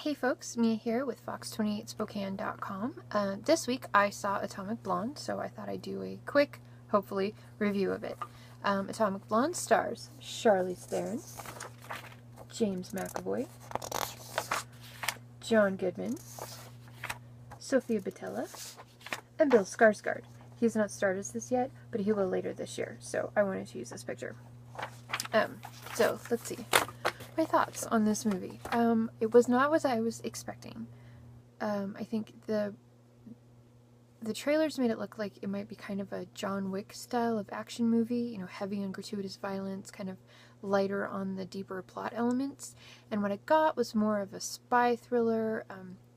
Hey folks, Mia here with Fox28Spokane.com. This week I saw Atomic Blonde, so I thought I'd do a quick, hopefully, review of it. Atomic Blonde stars Charlize Theron, James McAvoy, John Goodman, Sophia Boutella, and Bill Skarsgård. He's not starred as this yet, but he will later this year, so I wanted to use this picture. So, let's see. My thoughts on this movie. It was not what I was expecting. I think the trailers made it look like it might be kind of a John Wick style of action movie, you know, heavy on gratuitous violence, kind of lighter on the deeper plot elements. And what I got was more of a spy thriller,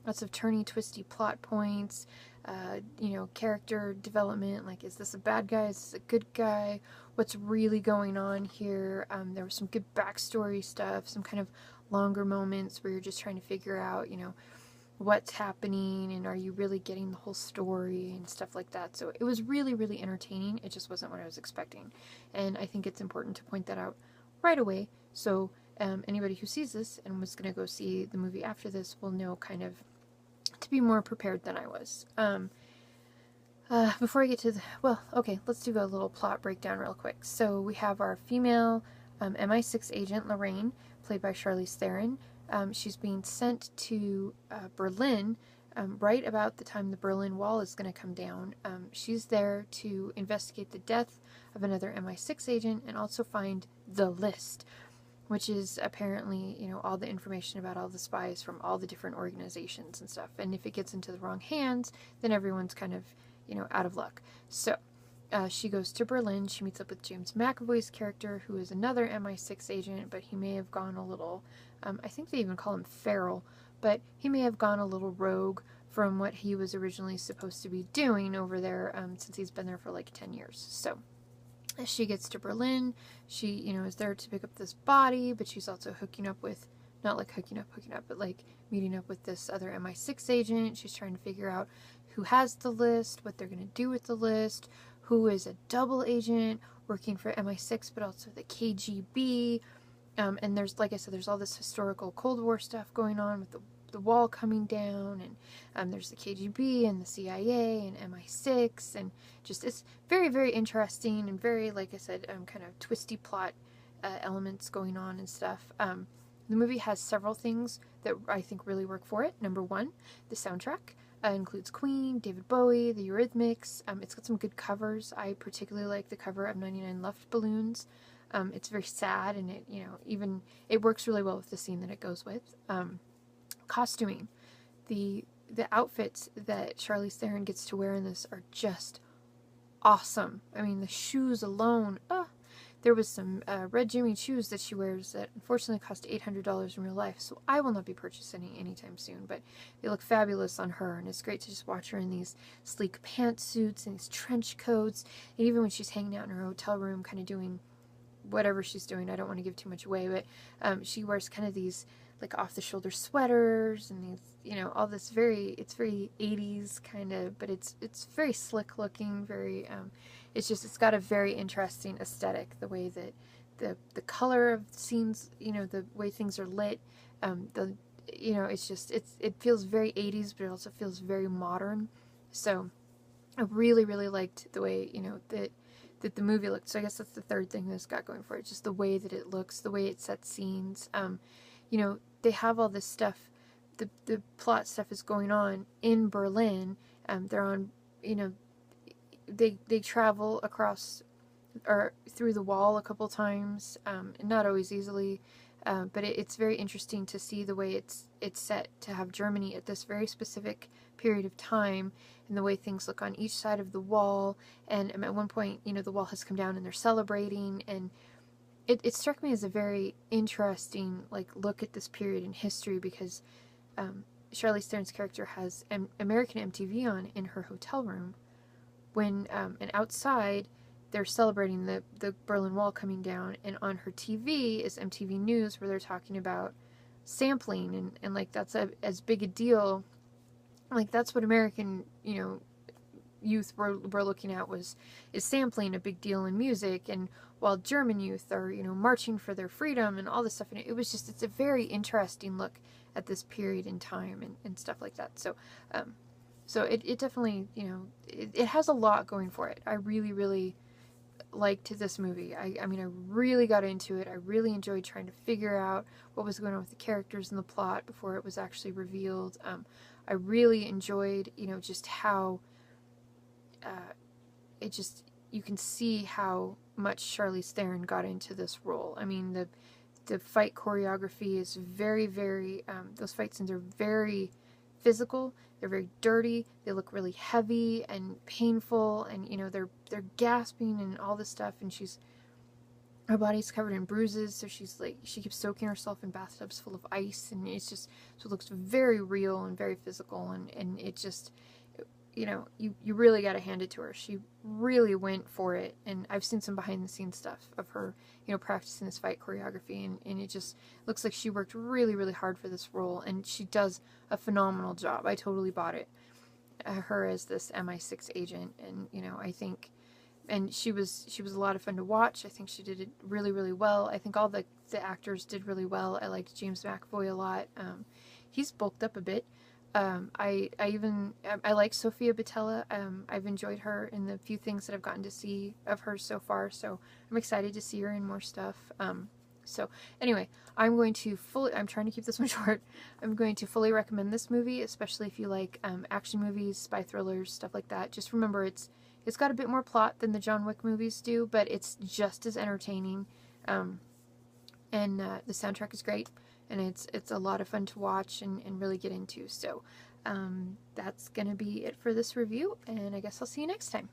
lots of turny, twisty plot points, you know, character development, like, is this a bad guy, is this a good guy, what's really going on here. There was some good backstory stuff, some kind of longer moments where you're just trying to figure out, you know, what's happening and are you really getting the whole story and stuff like that. So it was really, really entertaining. It just wasn't what I was expecting. And I think it's important to point that out right away, so anybody who sees this and was going to go see the movie after this will know kind of to be more prepared than I was. Before I get to the, well, okay, let's do a little plot breakdown real quick. So we have our female MI6 agent, Lorraine, played by Charlize Theron. She's being sent to Berlin right about the time the Berlin Wall is going to come down. She's there to investigate the death of another MI6 agent and also find the list, which is apparently, you know, all the information about all the spies from all the different organizations and stuff. And if it gets into the wrong hands, then everyone's kind of, you know, out of luck. So she goes to Berlin. She meets up with James McAvoy's character, who is another MI6 agent, but he may have gone a little, I think they even call him feral, but he may have gone a little rogue from what he was originally supposed to be doing over there, since he's been there for like 10 years. So as she gets to Berlin, she, you know, is there to pick up this body, but she's also hooking up with, not like hooking up, but like meeting up with this other MI6 agent. She's trying to figure out who has the list, what they're going to do with the list, who is a double agent working for MI6, but also the KGB. And there's, like I said, there's all this historical Cold War stuff going on with the wall coming down, and there's the KGB and the CIA and MI6, and just, it's very, very interesting and very, like I said, kind of twisty plot elements going on and stuff. The movie has several things that I think really work for it. Number one, the soundtrack. Includes Queen, David Bowie, the Eurythmics. It's got some good covers. I particularly like the cover of 99 Left Balloons. It's very sad, and it, you know, even, it works really well with the scene that it goes with. Costuming. The outfits that Charlize Theron gets to wear in this are just awesome. I mean, the shoes alone, there was some red Jimmy shoes that she wears that unfortunately cost $800 in real life, so I will not be purchasing any anytime soon, but they look fabulous on her, and it's great to just watch her in these sleek pantsuits and these trench coats, and even when she's hanging out in her hotel room kind of doing whatever she's doing, I don't want to give too much away, but she wears kind of these like off-the-shoulder sweaters and these, you know, all this it's very 80s kind of, but it's very slick looking, very, it's got a very interesting aesthetic, the way that the color of scenes, you know, the way things are lit, you know, it's just, it feels very 80s, but it also feels very modern. So I really, really liked the way, you know, that the movie looked. So I guess that's the third thing that's got going for it, just the way that it looks, the way it sets scenes. You know, they have all this stuff, the plot stuff is going on in Berlin. They're on, you know, they travel across or through the wall a couple times, not always easily, but it's very interesting to see the way it's set to have Germany at this very specific period of time, and the way things look on each side of the wall. And at one point, you know, the wall has come down and they're celebrating, and it struck me as a very interesting, like, look at this period in history, because Charlize Theron's character has American MTV on in her hotel room when, and outside they're celebrating the Berlin Wall coming down, and on her TV is MTV News, where they're talking about sampling, and like, that's as big a deal, like, that's what American, you know, youth were looking at, is sampling a big deal in music, and while German youth are, you know, marching for their freedom and all this stuff, and it was just, it's a very interesting look at this period in time and stuff like that. So so it definitely, you know, it has a lot going for it. I really, really liked this movie. I mean, I really got into it. I really enjoyed trying to figure out what was going on with the characters and the plot before it was actually revealed. I really enjoyed, you know, just how it just, you can see how much Charlize Theron got into this role. I mean, the fight choreography is very, very, those fight scenes are very physical. They're very dirty. They look really heavy and painful, and you know they're gasping and all this stuff. And her body's covered in bruises, so she keeps soaking herself in bathtubs full of ice, and it's just, so it looks very real and very physical, and it just, you know, you really got to hand it to her. She really went for it, and I've seen some behind the scenes stuff of her, you know, practicing this fight choreography, and it just looks like she worked really, really hard for this role, and she does a phenomenal job. I totally bought it. Her as this MI6 agent, and you know, I think, and she was a lot of fun to watch. I think she did it really, really well. I think all the actors did really well. I liked James McAvoy a lot. He's bulked up a bit. I like Sofia Boutella. I've enjoyed her in the few things that I've gotten to see of her so far, so I'm excited to see her in more stuff. So anyway, I'm trying to keep this one short. I'm going to fully recommend this movie, especially if you like action movies, spy thrillers, stuff like that. Just remember, it's got a bit more plot than the John Wick movies do, but it's just as entertaining. And the soundtrack is great, and it's a lot of fun to watch and really get into. So that's gonna be it for this review, and I guess I'll see you next time.